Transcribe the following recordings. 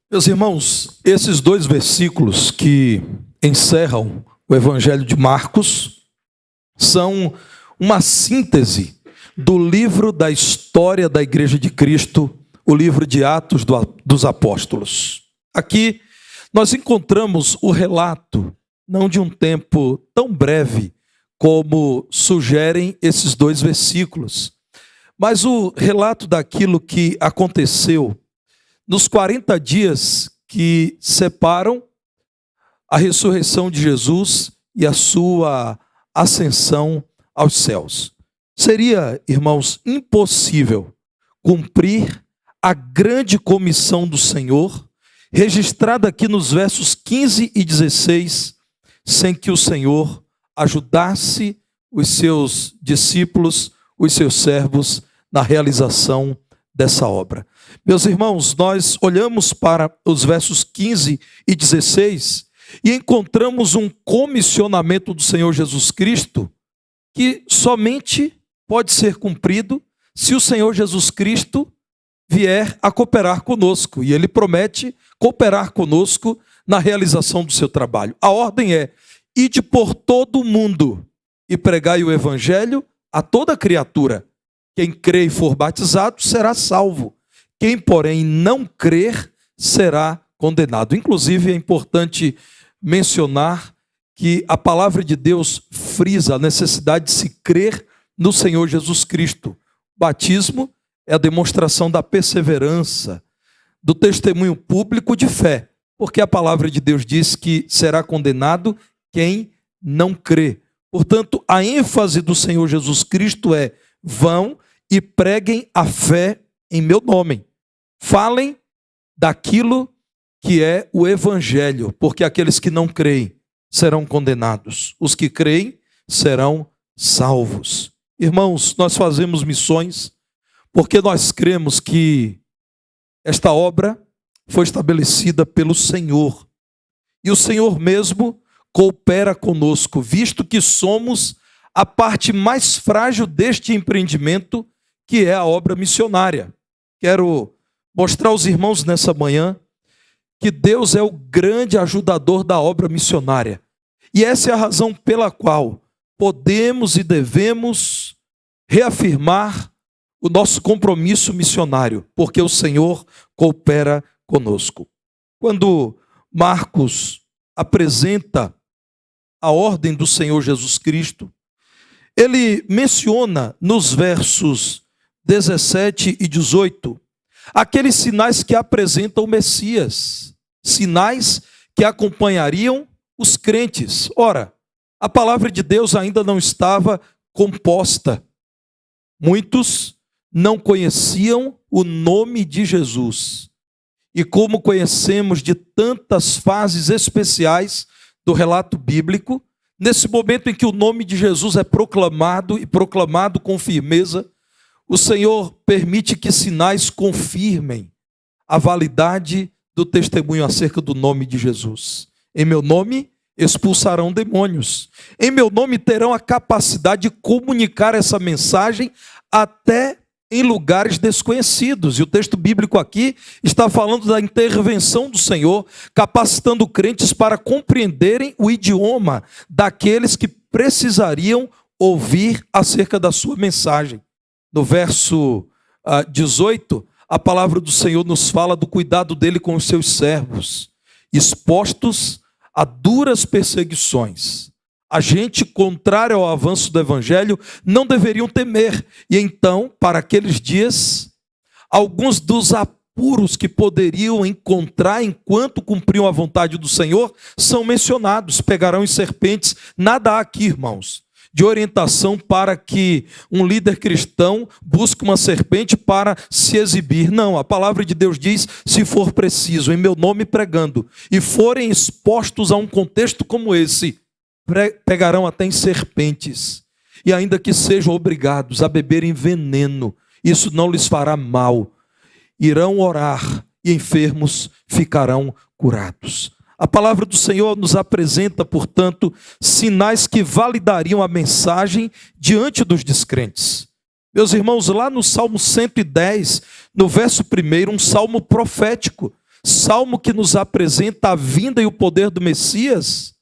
Meus irmãos, esses dois versículos que encerram o Evangelho de Marcos são uma síntese do livro da história da Igreja de Cristo, o livro de Atos dos Apóstolos. Aqui nós encontramos o relato, não de um tempo tão breve como sugerem esses dois versículos, mas o relato daquilo que aconteceu nos 40 dias que separam a ressurreição de Jesus e a sua ascensão aos céus. Seria, irmãos, impossível cumprir a grande comissão do Senhor, registrada aqui nos versos 15 e 16, sem que o Senhor ajudasse os seus discípulos, os seus servos, na realização dessa obra. Meus irmãos, nós olhamos para os versos 15 e 16 e encontramos um comissionamento do Senhor Jesus Cristo que somente pode ser cumprido se o Senhor Jesus Cristo vier a cooperar conosco. E Ele promete cooperar conosco na realização do seu trabalho. A ordem é: ide por todo o mundo e pregai o Evangelho a toda criatura. Quem crê e for batizado será salvo. Quem, porém, não crer será condenado. Inclusive, é importante mencionar que a palavra de Deus frisa a necessidade de se crer no Senhor Jesus Cristo. O batismo é a demonstração da perseverança, do testemunho público de fé, porque a palavra de Deus diz que será condenado quem não crê. Portanto, a ênfase do Senhor Jesus Cristo é: vão e preguem a fé em meu nome. Falem daquilo que é o Evangelho, porque aqueles que não creem serão condenados. Os que creem serão salvos. Irmãos, nós fazemos missões porque nós cremos que esta obra foi estabelecida pelo Senhor. E o Senhor mesmo coopera conosco, visto que somos a parte mais frágil deste empreendimento, que é a obra missionária. Quero mostrar aos irmãos nessa manhã que Deus é o grande ajudador da obra missionária. E essa é a razão pela qual podemos e devemos reafirmar o nosso compromisso missionário, porque o Senhor coopera conosco. Quando Marcos apresenta a ordem do Senhor Jesus Cristo, ele menciona nos versos 17 e 18 aqueles sinais que apresentam o Messias, sinais que acompanhariam os crentes. Ora, a palavra de Deus ainda não estava composta. Muitos não conheciam o nome de Jesus. E como conhecemos de tantas fases especiais do relato bíblico, nesse momento em que o nome de Jesus é proclamado e proclamado com firmeza, o Senhor permite que sinais confirmem a validade do testemunho acerca do nome de Jesus. Em meu nome expulsarão demônios. Em meu nome terão a capacidade de comunicar essa mensagem até em lugares desconhecidos. E o texto bíblico aqui está falando da intervenção do Senhor, capacitando crentes para compreenderem o idioma daqueles que precisariam ouvir acerca da sua mensagem. No verso 18, a palavra do Senhor nos fala do cuidado dele com os seus servos, expostos a duras perseguições. A gente, contrário ao avanço do Evangelho, não deveriam temer. E então, para aqueles dias, alguns dos apuros que poderiam encontrar enquanto cumpriam a vontade do Senhor são mencionados. Pegarão em serpentes. Nada há aqui, irmãos, de orientação para que um líder cristão busque uma serpente para se exibir. Não, a palavra de Deus diz: se for preciso, em meu nome pregando, e forem expostos a um contexto como esse, pegarão até em serpentes, e ainda que sejam obrigados a beberem veneno, isso não lhes fará mal. Irão orar e enfermos ficarão curados. A palavra do Senhor nos apresenta, portanto, sinais que validariam a mensagem diante dos descrentes. Meus irmãos, lá no Salmo 110, no verso 1, um salmo profético, salmo que nos apresenta a vinda e o poder do Messias,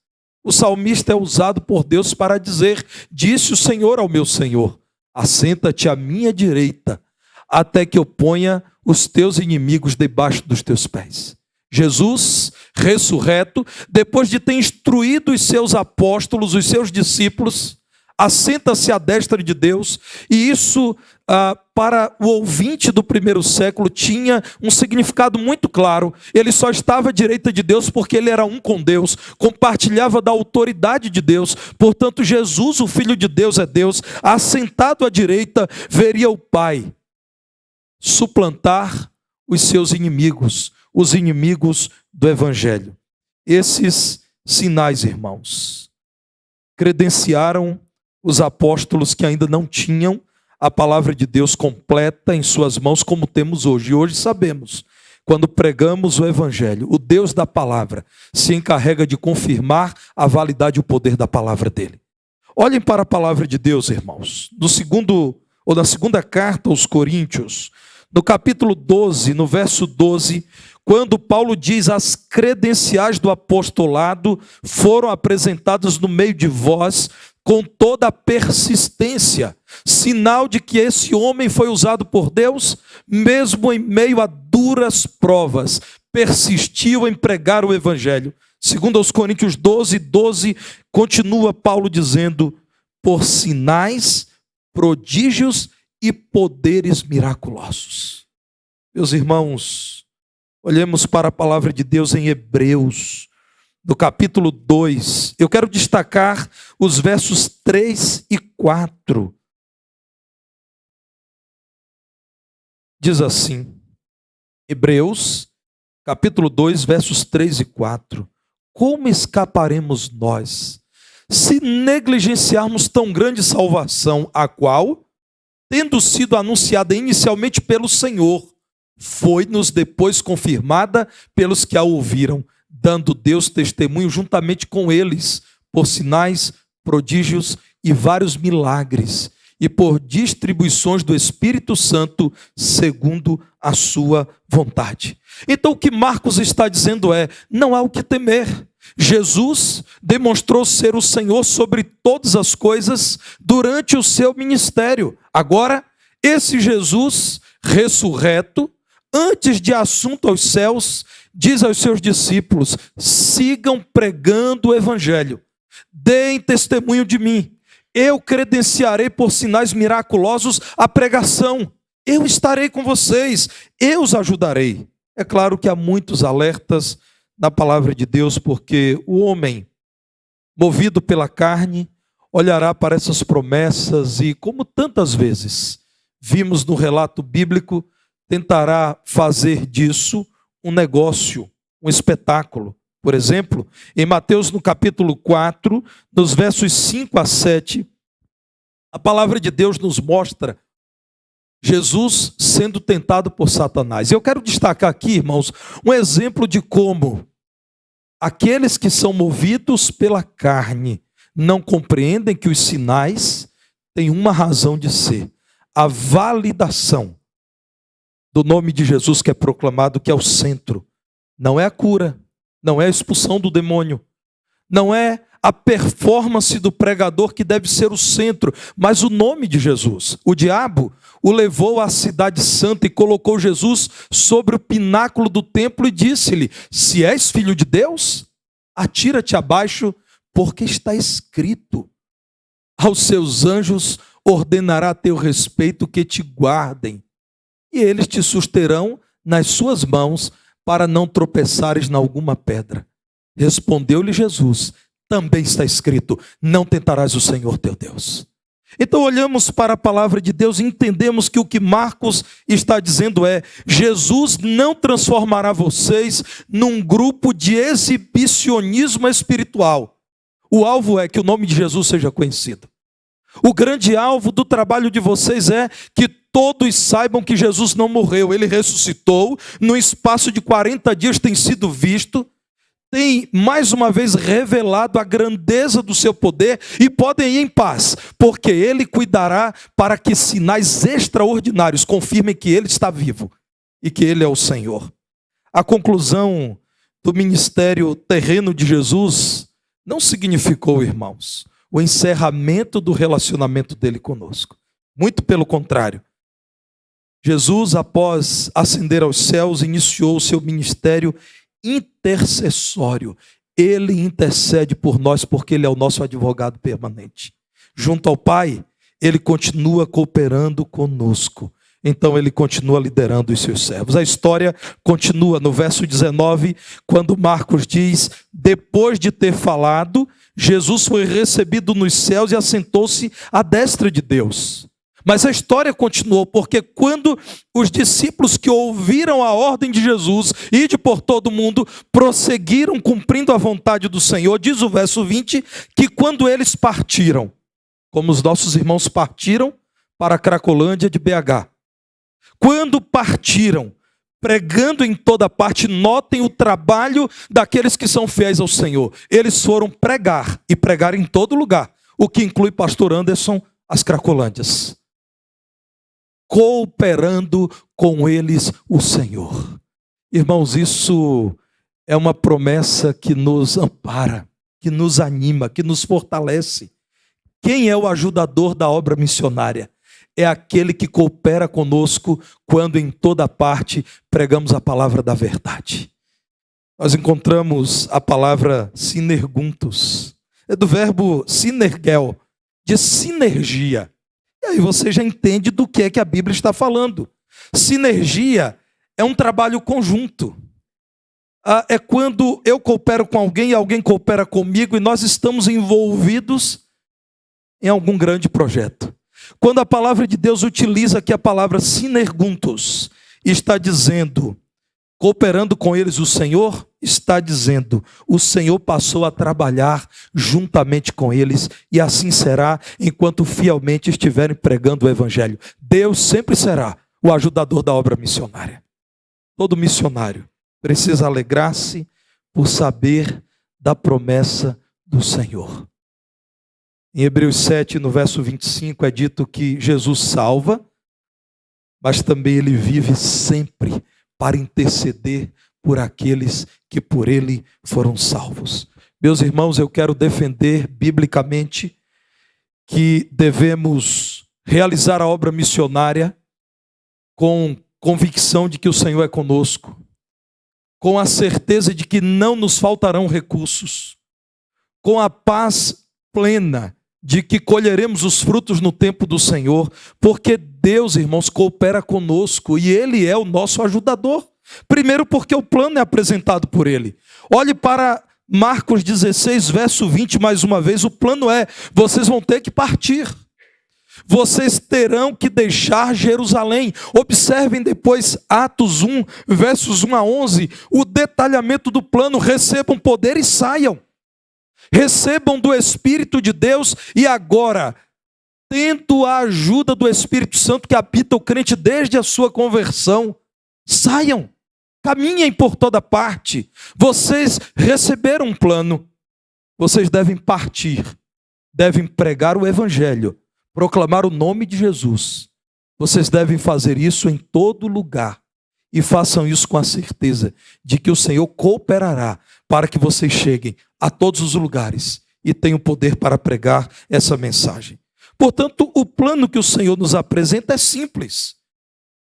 o salmista é usado por Deus para dizer: disse o Senhor ao meu Senhor, assenta-te à minha direita, até que eu ponha os teus inimigos debaixo dos teus pés. Jesus, ressurreto, depois de ter instruído os seus apóstolos, os seus discípulos, assenta-se à destra de Deus, e isso, para o ouvinte do primeiro século, tinha um significado muito claro. Ele só estava à direita de Deus porque ele era um com Deus, compartilhava da autoridade de Deus. Portanto, Jesus, o Filho de Deus, é Deus, assentado à direita, veria o Pai suplantar os seus inimigos, os inimigos do Evangelho. Esses sinais, irmãos, credenciaram os apóstolos que ainda não tinham a palavra de Deus completa em suas mãos, como temos hoje. E hoje sabemos, quando pregamos o Evangelho, o Deus da palavra se encarrega de confirmar a validade e o poder da palavra dele. Olhem para a palavra de Deus, irmãos. Na segunda carta aos Coríntios, no capítulo 12, no verso 12, quando Paulo diz: as credenciais do apostolado foram apresentadas no meio de vós com toda a persistência, sinal de que esse homem foi usado por Deus, mesmo em meio a duras provas, persistiu em pregar o Evangelho. Segundo aos Coríntios 12, 12, continua Paulo dizendo: por sinais, prodígios e poderes miraculosos. Meus irmãos, olhemos para a palavra de Deus em Hebreus, no capítulo 2, eu quero destacar os versos 3 e 4. Diz assim, Hebreus, capítulo 2, versos 3 e 4. Como escaparemos nós, se negligenciarmos tão grande salvação, a qual, tendo sido anunciada inicialmente pelo Senhor, foi-nos depois confirmada pelos que a ouviram, dando Deus testemunho juntamente com eles, por sinais, prodígios e vários milagres, e por distribuições do Espírito Santo, segundo a sua vontade. Então o que Marcos está dizendo é: não há o que temer. Jesus demonstrou ser o Senhor sobre todas as coisas durante o seu ministério. Agora, esse Jesus ressurreto, antes de assunto aos céus, diz aos seus discípulos: sigam pregando o Evangelho, deem testemunho de mim, eu credenciarei por sinais miraculosos a pregação, eu estarei com vocês, eu os ajudarei. É claro que há muitos alertas na palavra de Deus, porque o homem, movido pela carne, olhará para essas promessas e, como tantas vezes vimos no relato bíblico, tentará fazer disso um negócio, um espetáculo. Por exemplo, em Mateus no capítulo 4, nos versos 5 a 7, a palavra de Deus nos mostra Jesus sendo tentado por Satanás. Eu quero destacar aqui, irmãos, um exemplo de como aqueles que são movidos pela carne não compreendem que os sinais têm uma razão de ser: a validação do nome de Jesus que é proclamado, que é o centro. Não é a cura, não é a expulsão do demônio, não é a performance do pregador que deve ser o centro, mas o nome de Jesus. O diabo o levou à cidade santa e colocou Jesus sobre o pináculo do templo e disse-lhe: se és filho de Deus, atira-te abaixo, porque está escrito: aos seus anjos ordenará a teu respeito que te guardem, e eles te susterão nas suas mãos, para não tropeçares em alguma pedra. Respondeu-lhe Jesus: também está escrito: não tentarás o Senhor teu Deus. Então olhamos para a palavra de Deus e entendemos que o que Marcos está dizendo é: Jesus não transformará vocês num grupo de exibicionismo espiritual. O alvo é que o nome de Jesus seja conhecido. O grande alvo do trabalho de vocês é que todos saibam que Jesus não morreu, ele ressuscitou, no espaço de 40 dias tem sido visto, tem mais uma vez revelado a grandeza do seu poder e podem ir em paz, porque ele cuidará para que sinais extraordinários confirmem que ele está vivo e que ele é o Senhor. A conclusão do ministério terreno de Jesus não significou, irmãos, o encerramento do relacionamento dele conosco. Muito pelo contrário. Jesus, após ascender aos céus, iniciou o seu ministério intercessório. Ele intercede por nós porque ele é o nosso advogado permanente. Junto ao Pai, ele continua cooperando conosco. Então ele continua liderando os seus servos. A história continua no verso 19, quando Marcos diz: depois de ter falado, Jesus foi recebido nos céus e assentou-se à destra de Deus. Mas a história continuou, porque quando os discípulos que ouviram a ordem de Jesus, ide por todo mundo, prosseguiram cumprindo a vontade do Senhor, diz o verso 20, que quando eles partiram, como os nossos irmãos partiram para a Cracolândia de BH, quando partiram, pregando em toda parte, notem o trabalho daqueles que são fiéis ao Senhor. Eles foram pregar, e pregar em todo lugar, o que inclui pastor Anderson, as Cracolândias. Cooperando com eles o Senhor. Irmãos, isso é uma promessa que nos ampara, que nos anima, que nos fortalece. Quem é o ajudador da obra missionária? É aquele que coopera conosco quando em toda parte pregamos a palavra da verdade. Nós encontramos a palavra sinerguntos. É do verbo sinergel, de sinergia. E aí você já entende do que é que a Bíblia está falando. Sinergia é um trabalho conjunto. É quando eu coopero com alguém e alguém coopera comigo e nós estamos envolvidos em algum grande projeto. Quando a palavra de Deus utiliza aqui a palavra sinerguntos, está dizendo, cooperando com eles o Senhor, está dizendo, o Senhor passou a trabalhar juntamente com eles, e assim será enquanto fielmente estiverem pregando o Evangelho. Deus sempre será o ajudador da obra missionária. Todo missionário precisa alegrar-se por saber da promessa do Senhor. Em Hebreus 7, no verso 25, é dito que Jesus salva, mas também ele vive sempre para interceder por aqueles que por ele foram salvos. Meus irmãos, eu quero defender biblicamente que devemos realizar a obra missionária com convicção de que o Senhor é conosco, com a certeza de que não nos faltarão recursos, com a paz plena de que colheremos os frutos no tempo do Senhor, porque Deus, irmãos, coopera conosco e Ele é o nosso ajudador. Primeiro porque o plano é apresentado por Ele. Olhe para Marcos 16, verso 20, mais uma vez. O plano é, vocês vão ter que partir. Vocês terão que deixar Jerusalém. Observem depois Atos 1, versos 1 a 11, o detalhamento do plano. Recebam poder e saiam. Recebam do Espírito de Deus e agora, tendo a ajuda do Espírito Santo que habita o crente desde a sua conversão, saiam, caminhem por toda parte. Vocês receberam um plano, vocês devem partir, devem pregar o Evangelho, proclamar o nome de Jesus. Vocês devem fazer isso em todo lugar e façam isso com a certeza de que o Senhor cooperará para que vocês cheguem a todos os lugares e tenham poder para pregar essa mensagem. Portanto, o plano que o Senhor nos apresenta é simples.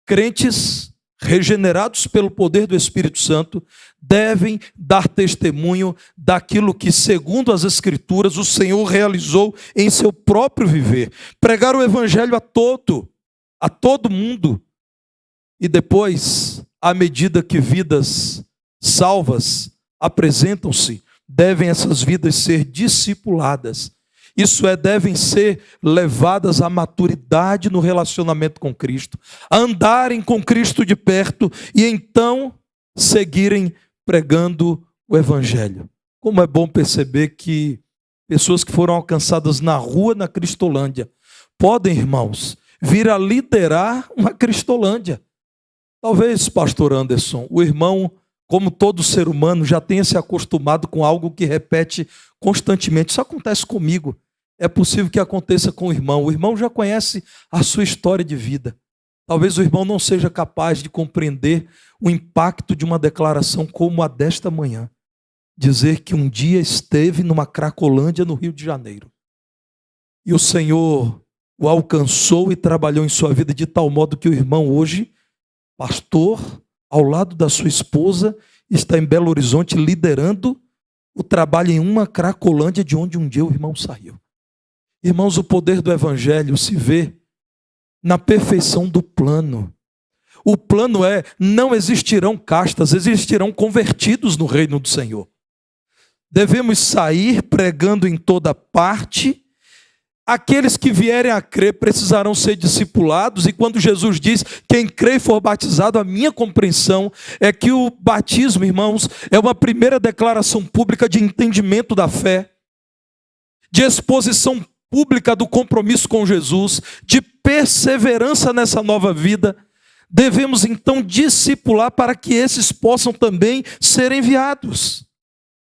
Crentes regenerados pelo poder do Espírito Santo devem dar testemunho daquilo que, segundo as Escrituras, o Senhor realizou em seu próprio viver. Pregar o Evangelho a todo mundo. E depois, à medida que vidas salvas apresentam-se, devem essas vidas ser discipuladas. Isso é, devem ser levadas à maturidade no relacionamento com Cristo, a andarem com Cristo de perto e então seguirem pregando o Evangelho. Como é bom perceber que pessoas que foram alcançadas na rua, na Cristolândia, podem, irmãos, vir a liderar uma Cristolândia. Talvez, pastor Anderson, o irmão, como todo ser humano, já tenha se acostumado com algo que repete constantemente. Isso acontece comigo. É possível que aconteça com o irmão. O irmão já conhece a sua história de vida. Talvez o irmão não seja capaz de compreender o impacto de uma declaração como a desta manhã. Dizer que um dia esteve numa Cracolândia no Rio de Janeiro. E o Senhor o alcançou e trabalhou em sua vida de tal modo que o irmão hoje, pastor, ao lado da sua esposa, está em Belo Horizonte liderando o trabalho em uma Cracolândia de onde um dia o irmão saiu. Irmãos, o poder do Evangelho se vê na perfeição do plano. O plano é, não existirão castas, existirão convertidos no reino do Senhor. Devemos sair pregando em toda parte. Aqueles que vierem a crer precisarão ser discipulados, e quando Jesus diz, quem crê e for batizado, a minha compreensão é que o batismo, irmãos, é uma primeira declaração pública de entendimento da fé, de exposição pública do compromisso com Jesus, de perseverança nessa nova vida. Devemos então discipular para que esses possam também ser enviados.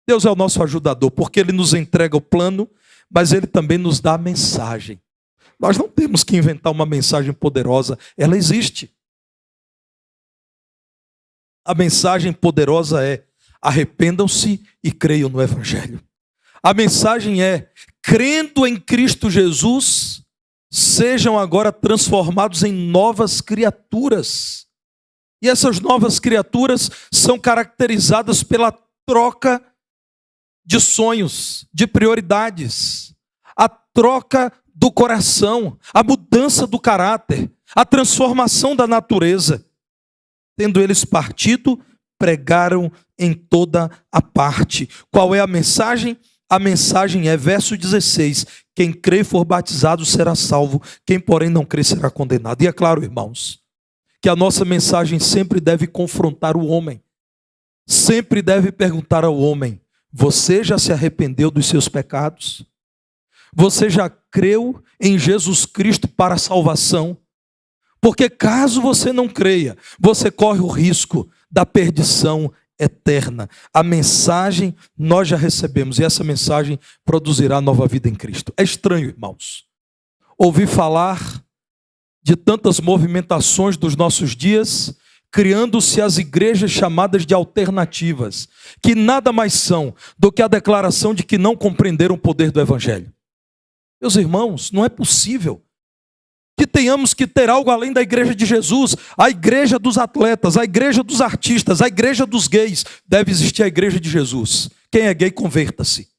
Deus é o nosso ajudador, porque Ele nos entrega o plano, mas Ele também nos dá a mensagem. Nós não temos que inventar uma mensagem poderosa, ela existe. A mensagem poderosa é: arrependam-se e creiam no Evangelho. A mensagem é: crendo em Cristo Jesus, sejam agora transformados em novas criaturas. E essas novas criaturas são caracterizadas pela troca de sonhos, de prioridades, a troca do coração, a mudança do caráter, a transformação da natureza. Tendo eles partido, pregaram em toda a parte. Qual é a mensagem? A mensagem é, verso 16, quem crê e for batizado será salvo, quem porém não crê será condenado. E é claro, irmãos, que a nossa mensagem sempre deve confrontar o homem, sempre deve perguntar ao homem: você já se arrependeu dos seus pecados? Você já creu em Jesus Cristo para a salvação? Porque caso você não creia, você corre o risco da perdição eterna. A mensagem nós já recebemos e essa mensagem produzirá nova vida em Cristo. É estranho, irmãos, ouvir falar de tantas movimentações dos nossos dias, criando-se as igrejas chamadas de alternativas, que nada mais são do que a declaração de que não compreenderam o poder do Evangelho. Meus irmãos, não é possível que tenhamos que ter algo além da igreja de Jesus, a igreja dos atletas, a igreja dos artistas, a igreja dos gays. Deve existir a igreja de Jesus. Quem é gay, converta-se.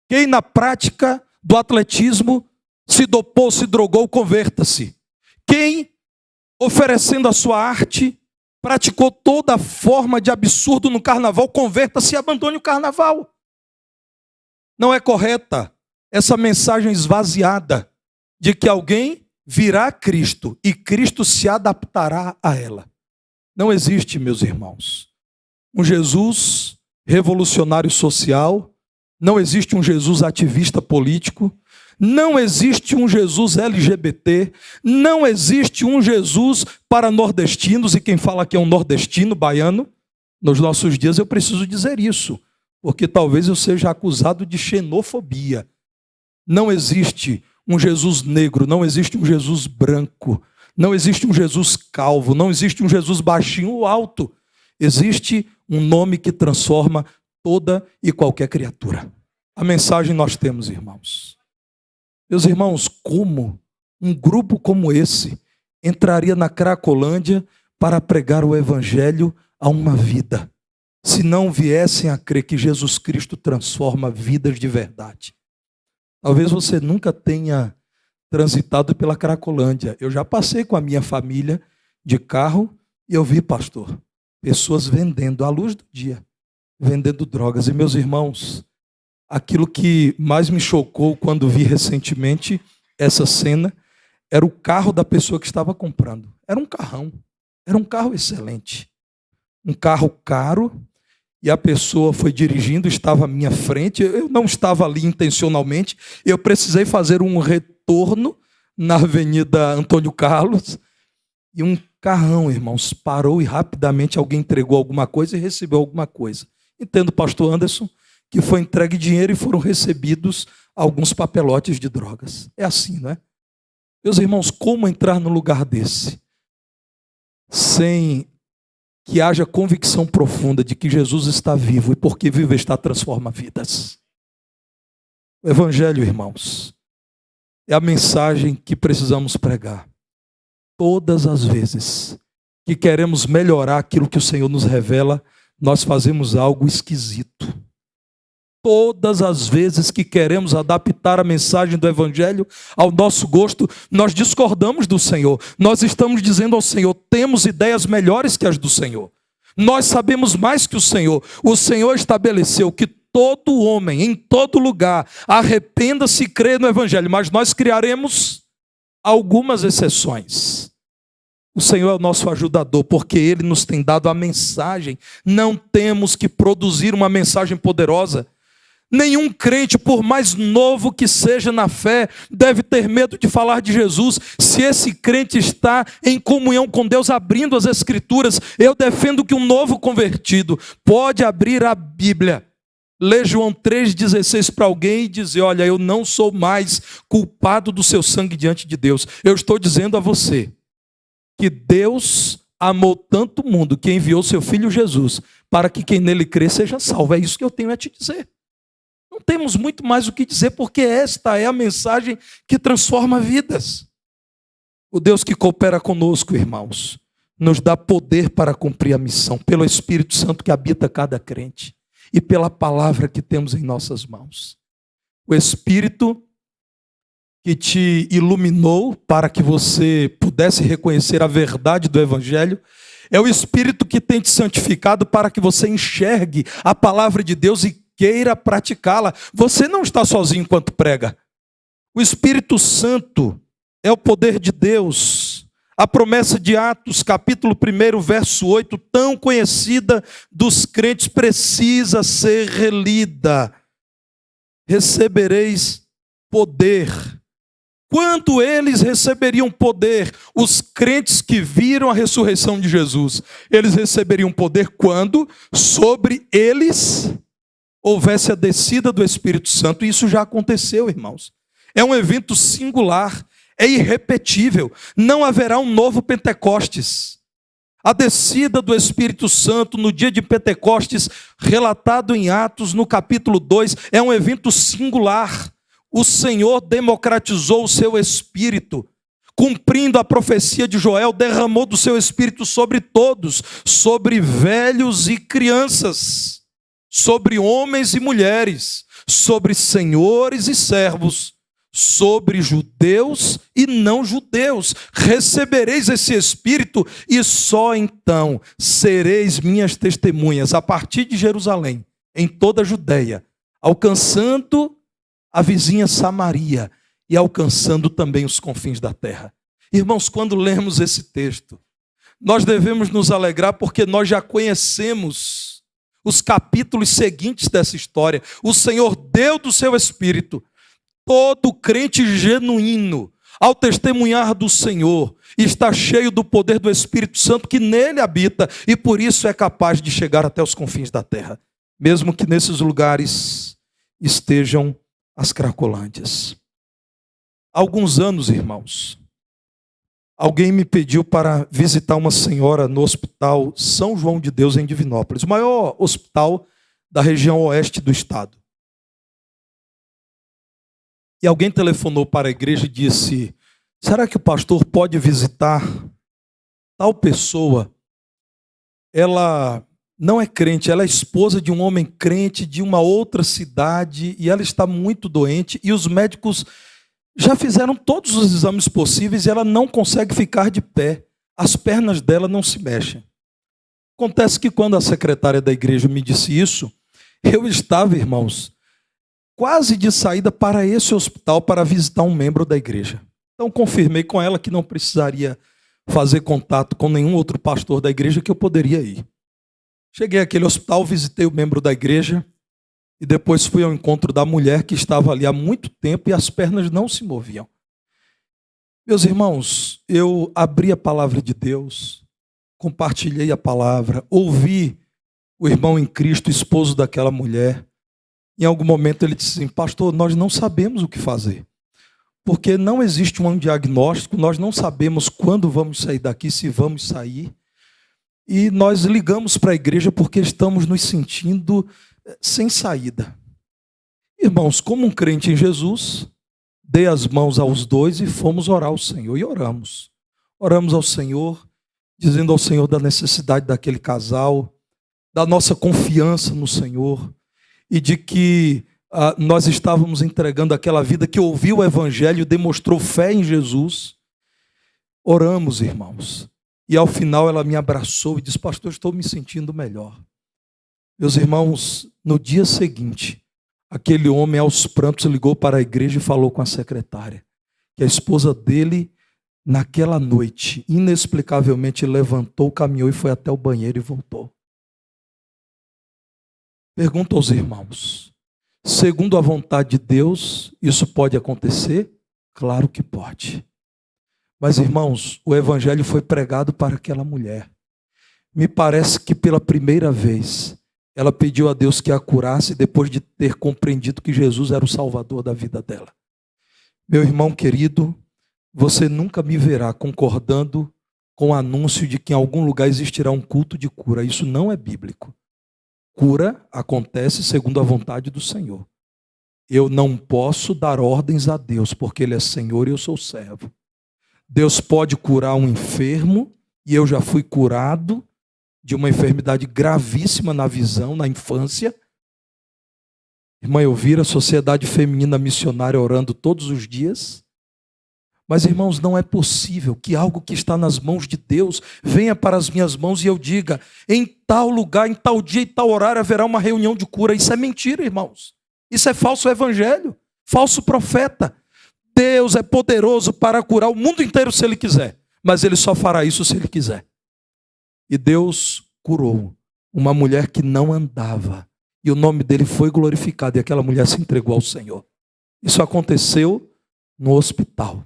Quem na prática do atletismo se dopou, se drogou, converta-se. Quem, oferecendo a sua arte, praticou toda forma de absurdo no carnaval, converta-se e abandone o carnaval. Não é correta essa mensagem esvaziada de que alguém virá a Cristo e Cristo se adaptará a ela. Não existe, meus irmãos, um Jesus revolucionário social, não existe um Jesus ativista político, não existe um Jesus LGBT, não existe um Jesus para nordestinos, e quem fala que é um nordestino, baiano, nos nossos dias eu preciso dizer isso, porque talvez eu seja acusado de xenofobia. Não existe um Jesus negro, não existe um Jesus branco, não existe um Jesus calvo, não existe um Jesus baixinho ou alto. Existe um nome que transforma toda e qualquer criatura. A mensagem nós temos, irmãos. Meus irmãos, como um grupo como esse entraria na Cracolândia para pregar o Evangelho a uma vida, se não viessem a crer que Jesus Cristo transforma vidas de verdade? Talvez você nunca tenha transitado pela Cracolândia. Eu já passei com a minha família de carro e eu vi, pastor, pessoas vendendo à luz do dia, vendendo drogas. E meus irmãos, aquilo que mais me chocou quando vi recentemente essa cena era o carro da pessoa que estava comprando. Era um carrão, era um carro excelente, um carro caro. E a pessoa foi dirigindo, estava à minha frente, eu não estava ali intencionalmente, eu precisei fazer um retorno na Avenida Antônio Carlos, e um carrão, irmãos, parou e rapidamente alguém entregou alguma coisa e recebeu alguma coisa. Entendo, pastor Anderson, que foi entregue dinheiro e foram recebidos alguns papelotes de drogas. É assim, não é? Meus irmãos, como entrar no lugar desse? sem que haja convicção profunda de que Jesus está vivo e porque vivo está transforma vidas. O Evangelho, irmãos, é a mensagem que precisamos pregar. Todas as vezes que queremos melhorar aquilo que o Senhor nos revela, nós fazemos algo esquisito. Todas as vezes que queremos adaptar a mensagem do Evangelho ao nosso gosto, nós discordamos do Senhor. Nós estamos dizendo ao Senhor, temos ideias melhores que as do Senhor. Nós sabemos mais que o Senhor. O Senhor estabeleceu que todo homem, em todo lugar, arrependa-se e crê no Evangelho. Mas nós criaremos algumas exceções. O Senhor é o nosso ajudador, porque Ele nos tem dado a mensagem. Não temos que produzir uma mensagem poderosa. Nenhum crente, por mais novo que seja na fé, deve ter medo de falar de Jesus. Se esse crente está em comunhão com Deus, abrindo as Escrituras, eu defendo que um novo convertido pode abrir a Bíblia, ler João 3,16 para alguém e dizer, olha, eu não sou mais culpado do seu sangue diante de Deus. Eu estou dizendo a você que Deus amou tanto o mundo que enviou seu Filho Jesus para que quem nele crê seja salvo. É isso que eu tenho a te dizer. Não temos muito mais o que dizer, porque esta é a mensagem que transforma vidas. O Deus que coopera conosco, irmãos, nos dá poder para cumprir a missão, pelo Espírito Santo que habita cada crente e pela palavra que temos em nossas mãos. O Espírito que te iluminou para que você pudesse reconhecer a verdade do Evangelho, é o Espírito que tem te santificado para que você enxergue a palavra de Deus e queira praticá-la. Você não está sozinho enquanto prega. O Espírito Santo é o poder de Deus. A promessa de Atos, capítulo 1, verso 8, tão conhecida dos crentes, precisa ser relida. Recebereis poder. Quando eles receberiam poder? Os crentes que viram a ressurreição de Jesus. Eles receberiam poder quando sobre eles houvesse a descida do Espírito Santo. E isso já aconteceu, irmãos. É um evento singular, é irrepetível. Não haverá um novo Pentecostes. A descida do Espírito Santo no dia de Pentecostes, relatado em Atos, no capítulo 2, é um evento singular. O Senhor democratizou o seu Espírito, cumprindo a profecia de Joel, derramou do seu Espírito sobre todos, sobre velhos e crianças, sobre homens e mulheres, sobre senhores e servos, sobre judeus e não judeus. Recebereis esse Espírito e só então sereis minhas testemunhas a partir de Jerusalém, em toda a Judeia, alcançando a vizinha Samaria e alcançando também os confins da terra. Irmãos, quando lemos esse texto, nós devemos nos alegrar porque nós já conhecemos os capítulos seguintes dessa história. O Senhor deu do seu Espírito. Todo crente genuíno, ao testemunhar do Senhor, está cheio do poder do Espírito Santo que nele habita e por isso é capaz de chegar até os confins da terra, mesmo que nesses lugares estejam as Cracolândias. Há alguns anos, irmãos, alguém me pediu para visitar uma senhora no Hospital São João de Deus, em Divinópolis, o maior hospital da região oeste do estado. E alguém telefonou para a igreja e disse, será que o pastor pode visitar tal pessoa? Ela não é crente, ela é esposa de um homem crente de uma outra cidade e ela está muito doente e os médicos já fizeram todos os exames possíveis e ela não consegue ficar de pé. As pernas dela não se mexem. Acontece que quando a secretária da igreja me disse isso, eu estava, irmãos, quase de saída para esse hospital para visitar um membro da igreja. Então confirmei com ela que não precisaria fazer contato com nenhum outro pastor da igreja, que eu poderia ir. Cheguei àquele hospital, visitei o membro da igreja e depois fui ao encontro da mulher que estava ali há muito tempo e as pernas não se moviam. Meus irmãos, eu abri a palavra de Deus, compartilhei a palavra, ouvi o irmão em Cristo, esposo daquela mulher. Em algum momento ele disse assim, pastor, nós não sabemos o que fazer, porque não existe um diagnóstico, nós não sabemos quando vamos sair daqui, se vamos sair. E nós ligamos para a igreja porque estamos nos sentindo sem saída. Irmãos, como um crente em Jesus, dei as mãos aos dois e fomos orar ao Senhor. E oramos. Oramos ao Senhor, dizendo ao Senhor da necessidade daquele casal, da nossa confiança no Senhor e de que nós estávamos entregando aquela vida que ouviu o Evangelho e demonstrou fé em Jesus. Oramos, irmãos. E ao final ela me abraçou e disse: pastor, estou me sentindo melhor. Meus irmãos, no dia seguinte, aquele homem aos prantos ligou para a igreja e falou com a secretária que a esposa dele, naquela noite, inexplicavelmente levantou, caminhou e foi até o banheiro e voltou. Pergunto aos irmãos, segundo a vontade de Deus, isso pode acontecer? Claro que pode. Mas, irmãos, o evangelho foi pregado para aquela mulher. Me parece que pela primeira vez ela pediu a Deus que a curasse depois de ter compreendido que Jesus era o salvador da vida dela. Meu irmão querido, você nunca me verá concordando com o anúncio de que em algum lugar existirá um culto de cura. Isso não é bíblico. Cura acontece segundo a vontade do Senhor. Eu não posso dar ordens a Deus, porque Ele é Senhor e eu sou servo. Deus pode curar um enfermo, e eu já fui curado de uma enfermidade gravíssima na visão, na infância. Irmã Elvira, a Sociedade Feminina Missionária orando todos os dias. Mas, irmãos, não é possível que algo que está nas mãos de Deus venha para as minhas mãos e eu diga: em tal lugar, em tal dia e tal horário haverá uma reunião de cura. Isso é mentira, irmãos. Isso é falso evangelho, falso profeta. Deus é poderoso para curar o mundo inteiro se Ele quiser, mas Ele só fará isso se Ele quiser. E Deus curou uma mulher que não andava, e o nome dele foi glorificado, e aquela mulher se entregou ao Senhor. Isso aconteceu no hospital.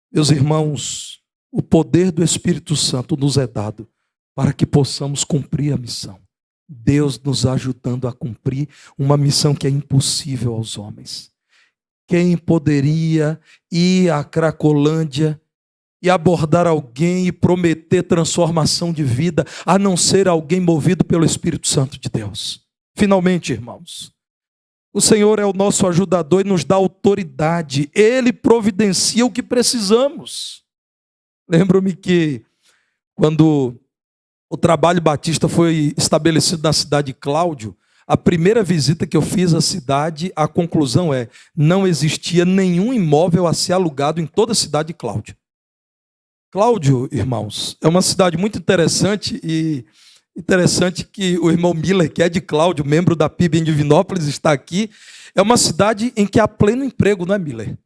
Meus irmãos, o poder do Espírito Santo nos é dado para que possamos cumprir a missão. Deus nos ajudando a cumprir uma missão que é impossível aos homens. Quem poderia ir à Cracolândia e abordar alguém e prometer transformação de vida, a não ser alguém movido pelo Espírito Santo de Deus? Finalmente, irmãos, o Senhor é o nosso ajudador e nos dá autoridade. Ele providencia o que precisamos. Lembro-me que quando o Trabalho Batista foi estabelecido na cidade de Cláudio, a primeira visita que eu fiz à cidade, a conclusão é: não existia nenhum imóvel a ser alugado em toda a cidade de Cláudio. Cláudio, irmãos, é uma cidade muito interessante, e interessante que o irmão Miller, que é de Cláudio, membro da PIB em Divinópolis, está aqui. É uma cidade em que há pleno emprego, não é, Miller?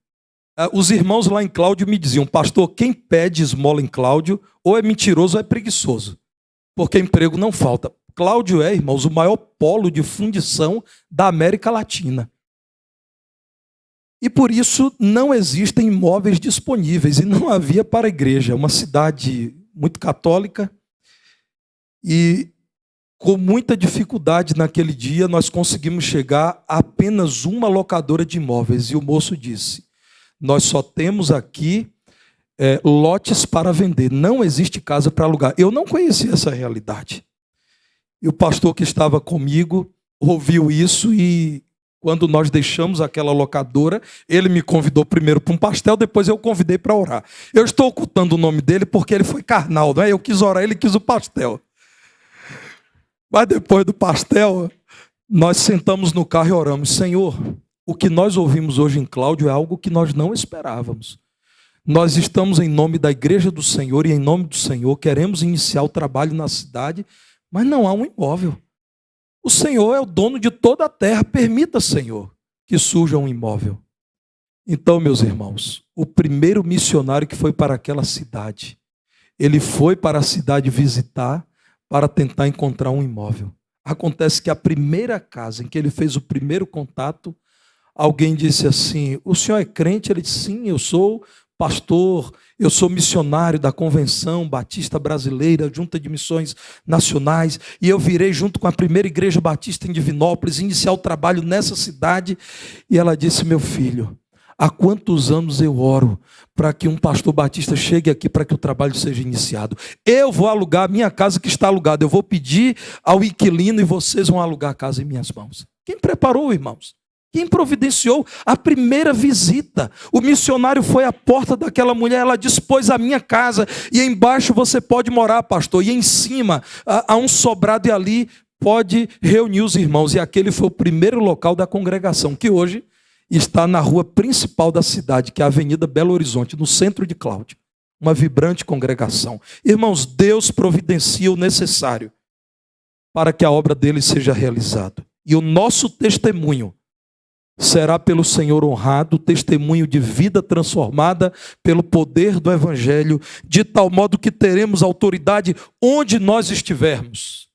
Os irmãos lá em Cláudio me diziam: pastor, quem pede esmola em Cláudio ou é mentiroso ou é preguiçoso, porque emprego não falta. Cláudio é, irmãos, o maior polo de fundição da América Latina. E por isso não existem imóveis disponíveis, e não havia para a igreja. É uma cidade muito católica, e com muita dificuldade naquele dia nós conseguimos chegar a apenas uma locadora de imóveis. E o moço disse: nós só temos aqui lotes para vender, não existe casa para alugar. Eu não conhecia essa realidade. E o pastor que estava comigo ouviu isso, e quando nós deixamos aquela locadora, ele me convidou primeiro para um pastel, depois eu convidei para orar. Eu estou ocultando o nome dele porque ele foi carnal, não é? Eu quis orar, ele quis o pastel. Mas depois do pastel, nós sentamos no carro e oramos: Senhor, o que nós ouvimos hoje em Cláudio é algo que nós não esperávamos. Nós estamos em nome da igreja do Senhor e em nome do Senhor queremos iniciar o trabalho na cidade, mas não há um imóvel. O Senhor é o dono de toda a terra. Permita, Senhor, que surja um imóvel. Então, meus irmãos, o primeiro missionário que foi para aquela cidade, ele foi para a cidade visitar para tentar encontrar um imóvel. Acontece que a primeira casa em que ele fez o primeiro contato, alguém disse assim: o senhor é crente? Ele disse: sim, eu sou pastor, eu sou missionário da Convenção Batista Brasileira, Junta de Missões Nacionais, e eu virei junto com a primeira igreja batista em Divinópolis, iniciar o trabalho nessa cidade. E ela disse: meu filho, Há quantos anos eu oro para que um pastor batista chegue aqui para que o trabalho seja iniciado? Eu vou alugar a minha casa que está alugada. Eu vou pedir ao inquilino e vocês vão alugar a casa em minhas mãos. Quem preparou, irmãos? Quem providenciou a primeira visita? O missionário foi à porta daquela mulher, ela dispôs a minha casa, e embaixo você pode morar, pastor, e em cima há um sobrado, e ali pode reunir os irmãos. E aquele foi o primeiro local da congregação, que hoje está na rua principal da cidade, que é a Avenida Belo Horizonte, no centro de Cláudia. Uma vibrante congregação. Irmãos, Deus providencia o necessário para que a obra dele seja realizada. E o nosso testemunho será pelo Senhor honrado, testemunho de vida transformada pelo poder do Evangelho, de tal modo que teremos autoridade onde nós estivermos.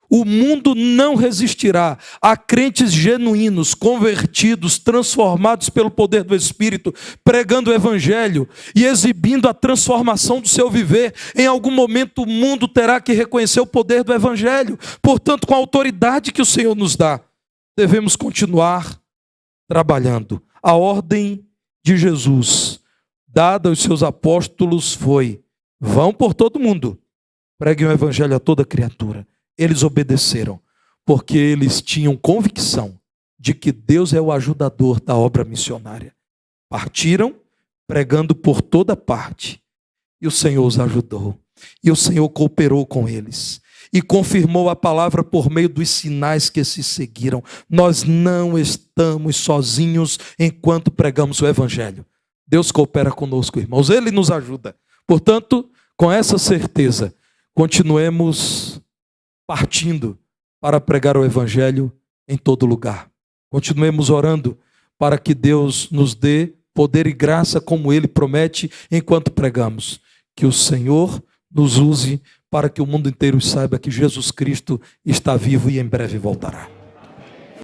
O mundo não resistirá a crentes genuínos, convertidos, transformados pelo poder do Espírito, pregando o Evangelho e exibindo a transformação do seu viver. Em algum momento o mundo terá que reconhecer o poder do Evangelho. Portanto, com a autoridade que o Senhor nos dá, devemos continuar trabalhando. A ordem de Jesus, dada aos seus apóstolos, foi: vão por todo mundo, preguem o Evangelho a toda criatura. Eles obedeceram, porque eles tinham convicção de que Deus é o ajudador da obra missionária. Partiram, pregando por toda parte, e o Senhor os ajudou, e o Senhor cooperou com eles, e confirmou a palavra por meio dos sinais que se seguiram. Nós não estamos sozinhos enquanto pregamos o Evangelho. Deus coopera conosco, irmãos, Ele nos ajuda. Portanto, com essa certeza, continuemos partindo para pregar o Evangelho em todo lugar. Continuemos orando para que Deus nos dê poder e graça como Ele promete enquanto pregamos. Que o Senhor nos use para que o mundo inteiro saiba que Jesus Cristo está vivo e em breve voltará.